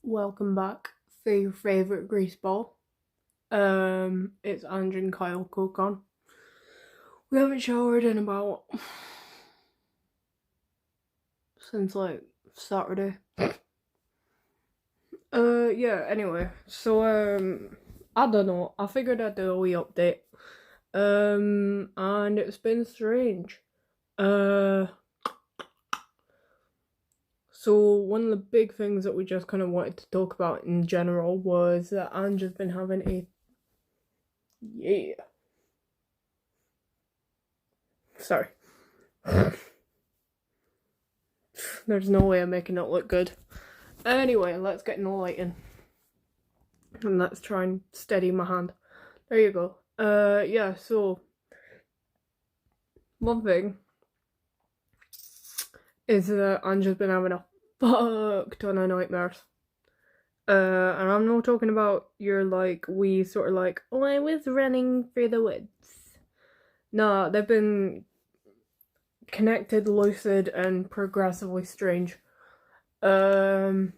Welcome back for your favourite grease ball. It's Ange and Kyle Cook on. We haven't showered in about since like Saturday. Yeah, anyway. So I don't know. I figured I'd do a wee update. And it's been strange. So one of the big things that we just kind of wanted to talk about in general was that Ange has been having a sorry. There's no way I'm making it look good. Anyway, let's get in the lighting. And let's try and steady my hand. There you go. Yeah, so one thing is that Ange's been having a fuck ton of nightmares. And I'm not talking about your like wee sort of like, oh, I was running through the woods. Nah, they've been connected, lucid, and progressively strange. And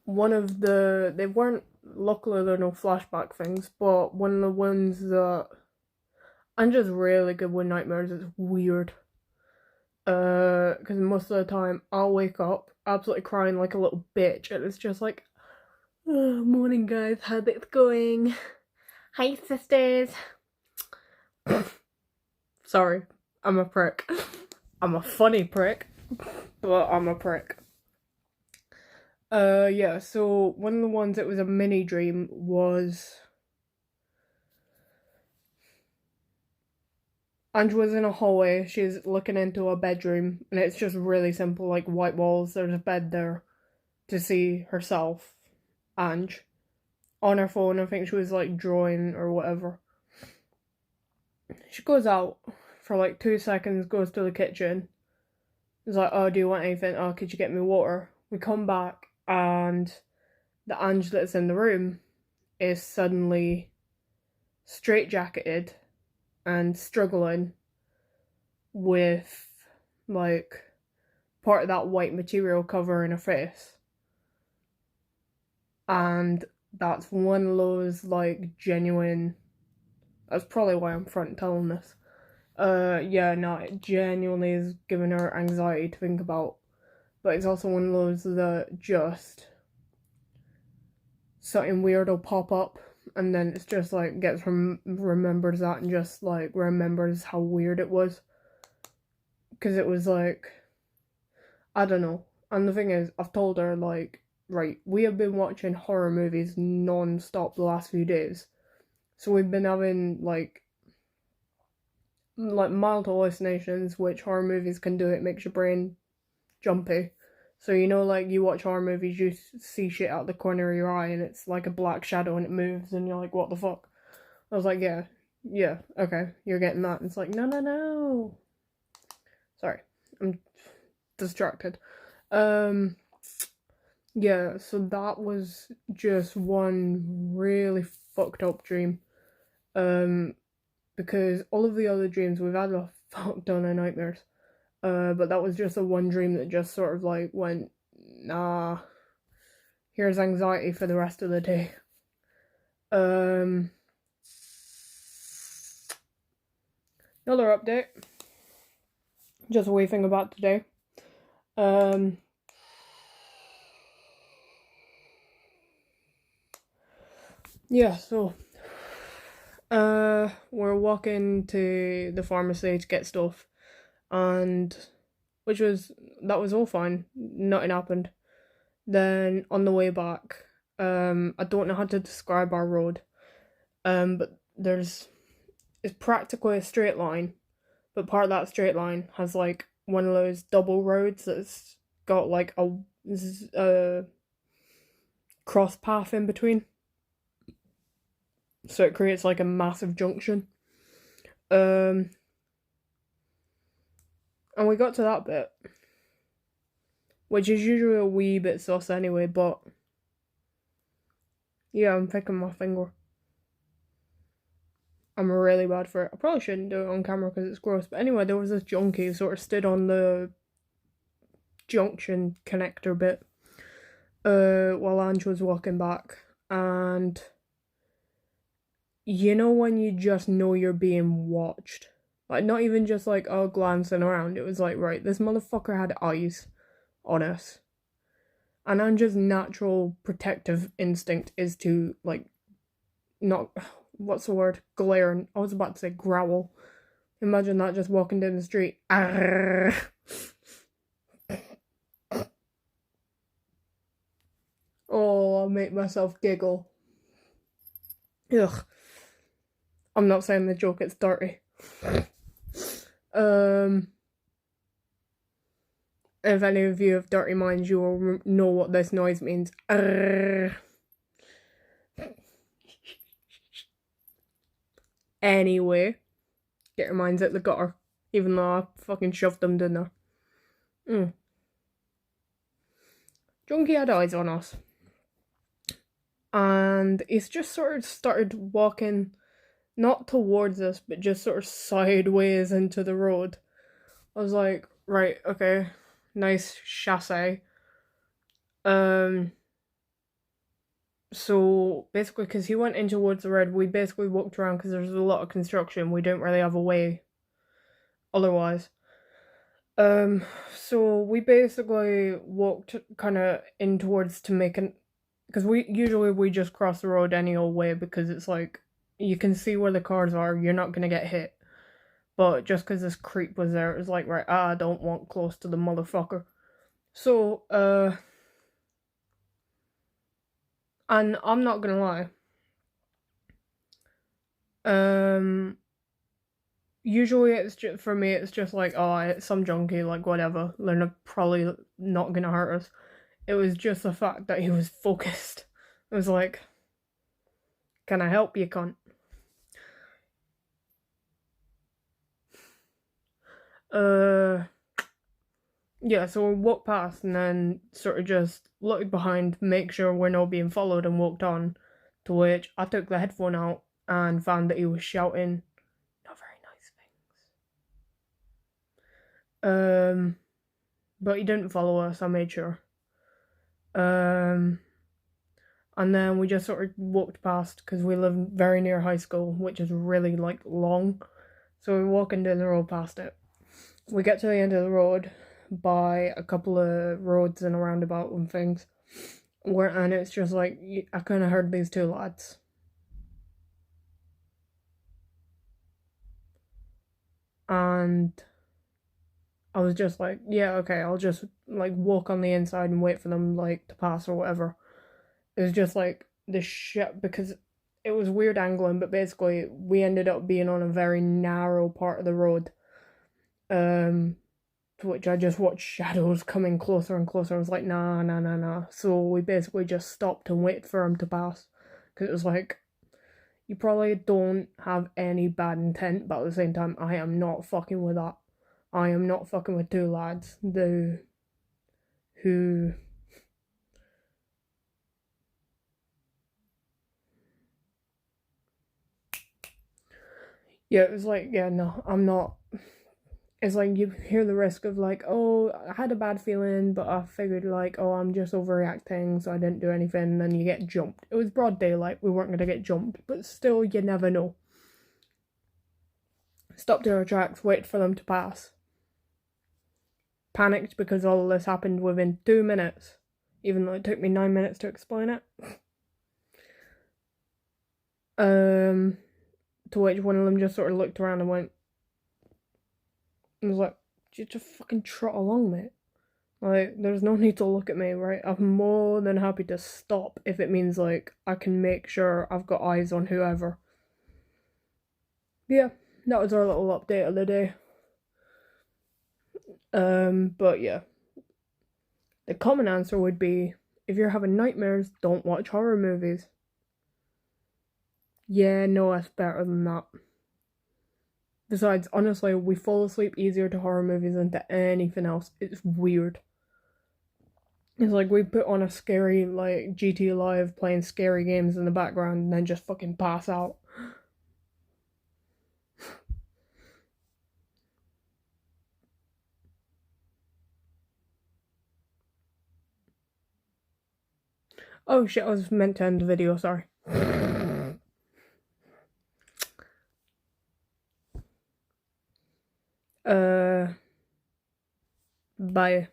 one of they weren't, luckily they're no flashback things, but one of the ones that I'm just really good with nightmares, it's weird. Because most of the time I'll wake up absolutely crying like a little bitch, and it's just like, oh, morning guys, how's it going? Hi sisters. Sorry, I'm a prick. I'm a funny prick, but I'm a prick. Yeah, so one of the ones that was a mini dream was Ange was in a hallway, she's looking into a bedroom, and it's just really simple, like white walls, there's a bed there to see herself, Ange. On her phone, I think she was like drawing or whatever. She goes out for like 2 seconds, goes to the kitchen. It's like, oh, do you want anything? Oh, could you get me water? We come back, and the Ange that's in the room is suddenly straitjacketed and struggling with like part of that white material covering her face. And that's one of those like genuine, that's probably why I'm front telling this. Yeah, no, it genuinely is giving her anxiety to think about. But it's also one of those that just something weird will pop up, and then it's just like remembers that and just like remembers how weird it was. Because it was like, I don't know. And the thing is, I've told her, like, right, we have been watching horror movies non-stop the last few days. So we've been having like mild hallucinations, which horror movies can do. It makes your brain jumpy. So you know, like you watch horror movies, you see shit out the corner of your eye, and it's like a black shadow, and it moves, and you're like, what the fuck? I was like, yeah, okay, you're getting that. And it's like, no. Sorry, I'm distracted. Yeah, so that was just one really fucked up dream. Because all of the other dreams we've had a fuck ton of nightmares. But that was just the one dream that just sort of like went, nah, here's anxiety for the rest of the day. Another update. Just a wee thing about today. Yeah, so we're walking to the pharmacy to get stuff, and that was all fine. Nothing happened. Then on the way back, I don't know how to describe our road. But it's practically a straight line, but part of that straight line has like one of those double roads that's got like a cross path in between. So it creates like a massive junction. And we got to that bit, which is usually a wee bit sus anyway, but yeah, I'm picking my finger. I'm really bad for it. I probably shouldn't do it on camera because it's gross, but anyway, there was this junkie who sort of stood on the junction connector bit while Ange was walking back, and you know when you just know you're being watched? Like, not even just like, oh, glancing around. It was like, right, this motherfucker had eyes on us. And Ange's natural protective instinct is to, like, not, what's the word? Glare. I was about to say growl. Imagine that, just walking down the street. Arrgh. Oh, I'll make myself giggle. Ugh. I'm not saying the joke, it's dirty. If any of you have dirty minds, you will know what this noise means. Arrgh. Anyway, get your minds out the gutter, even though I fucking shoved them down there. Junkie had eyes on us. And he's just sort of started walking, not towards us, but just sort of sideways into the road. I was like, right, okay, nice chassis. So basically, because he went in towards the road, we basically walked around because there's a lot of construction. We don't really have a way otherwise. So we basically walked kind of in towards to make an, because we just cross the road any old way, because it's like, you can see where the cars are, you're not gonna get hit. But just because this creep was there, it was like, right, I don't want close to the motherfucker. So, and I'm not gonna lie. Usually it's just, for me, it's just like, oh, it's some junkie, like, whatever. They're probably not gonna hurt us. It was just the fact that he was focused. It was like, can I help you, cunt? Yeah, so we walked past and then sort of just looked behind, make sure we're not being followed, and walked on. To which I took the headphone out and found that he was shouting not very nice things. But he didn't follow us, I made sure. And then we just sort of walked past, because we live very near high school, which is really, like, long. So we're walking down the road past it. We get to the end of the road by a couple of roads and a roundabout and things, and it's just like, I kind of heard these two lads. And I was just like, yeah, okay, I'll just, like, walk on the inside and wait for them, like, to pass or whatever. It was just like this shit, because it was weird angling, but basically we ended up being on a very narrow part of the road. To which I just watched shadows coming closer and closer. I was like, nah. So we basically just stopped and waited for him to pass, because it was like, you probably don't have any bad intent, but at the same time, I am not fucking with that. I am not fucking with two lads who yeah, it was like, yeah, no, I'm not. It's like, you hear the risk of like, oh, I had a bad feeling, but I figured like, oh, I'm just overreacting, so I didn't do anything, and then you get jumped. It was broad daylight, we weren't gonna get jumped, but still, you never know. Stopped in our tracks, waited for them to pass. Panicked because all of this happened within 2 minutes, even though it took me 9 minutes to explain it. To which one of them just sort of looked around and went, and was like, just fucking trot along, mate. Like, there's no need to look at me, right? I'm more than happy to stop if it means, like, I can make sure I've got eyes on whoever. Yeah, that was our little update of the day. But yeah. The common answer would be, if you're having nightmares, don't watch horror movies. Yeah, no, it's better than that. Besides, honestly, we fall asleep easier to horror movies than to anything else. It's weird. It's like we put on a scary, like, GT Live playing scary games in the background and then just fucking pass out. Oh shit, I was meant to end the video, sorry. Bye.